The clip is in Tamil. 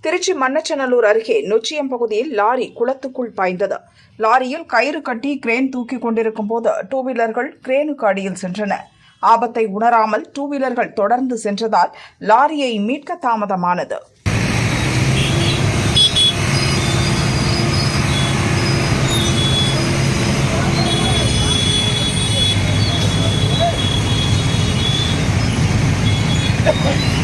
திருச்சி மண்ணச்சநல்லூர் அருகே நொச்சியம் பகுதியில் லாரி குளத்துக்குள் பாய்ந்தது. லாரியில் கயிறு கட்டி கிரேன் தூக்கிக் கொண்டிருக்கும் போது டூ வீலர்கள் கிரேனுக்கு அடியில் சென்றன. ஆபத்தை உணராமல் டூ வீலர்கள் தொடர்ந்து சென்றதால் லாரியை மீட்க தாமதமானது. Hey!